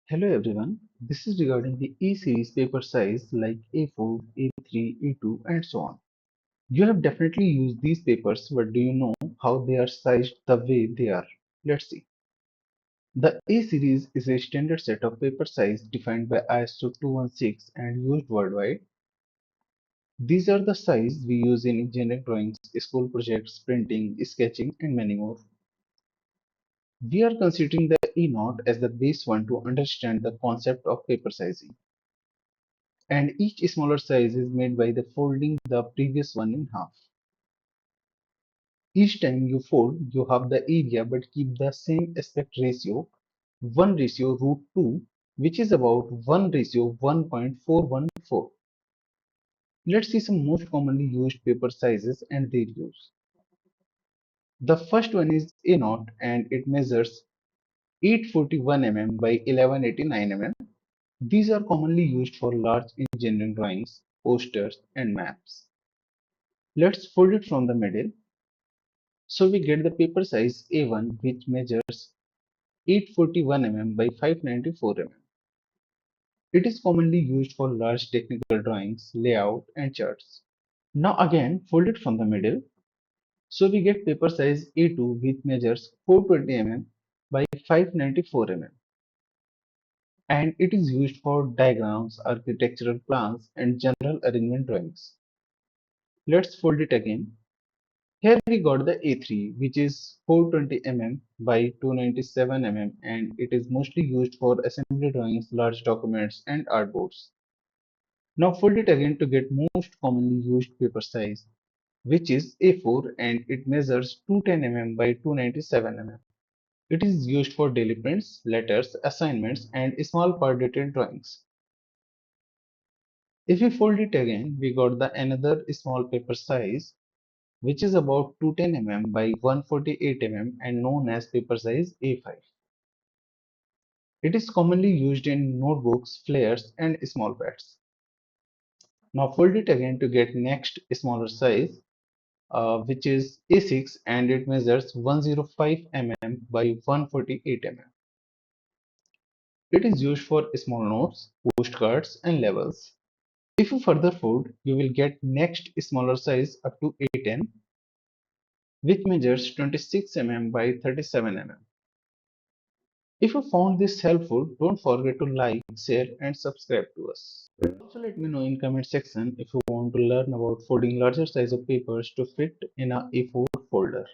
Hello everyone, this is regarding the E-series paper size like A4, A3, A2 and so on. You have definitely used these papers, but do you know how they are sized the way they are? Let's see. The A-series is a standard set of paper size defined by ISO 216 and used worldwide. These are the size we use in engineering drawings, school projects, printing, sketching and many more. We are considering the E0 as the base one to understand the concept of paper sizing. And each smaller size is made by the folding the previous one in half. Each time you fold, you halve the area but keep the same aspect ratio 1:√2, which is about 1:1.414. Let's see some most commonly used paper sizes and their use. The first one is A0 and it measures 841 mm by 1189 mm. These are commonly used for large engineering drawings, posters and maps. Let's fold it from the middle. So we get the paper size A1 which measures 841 mm by 594 mm. It is commonly used for large technical drawings, layout and charts. Now again fold it from the middle. So we get paper size A2 which measures 420 mm by 594 mm. And it is used for diagrams, architectural plans and general arrangement drawings. Let's fold it again. Here we got the A3 which is 420 mm by 297 mm and it is mostly used for assembly drawings, large documents and artboards. Now fold it again to get most commonly used paper size which is A4 and it measures 210 mm by 297 mm. It is used for daily prints, letters, assignments and small part detailed drawings. If we fold it again, we got the another small paper size which is about 210 mm by 148 mm and known as paper size A5. It is commonly used in notebooks, flares and small pads. Now fold it again to get next smaller size which is A6 and it measures 105 mm by 148 mm. It is used for small notes, postcards and labels. If you further fold, you will get next smaller size up to A10 which measures 26 mm by 37 mm. If you found this helpful, don't forget to like, share and subscribe to us. Also let me know in comment section if you want to learn about folding larger size of papers to fit in a A4 folder.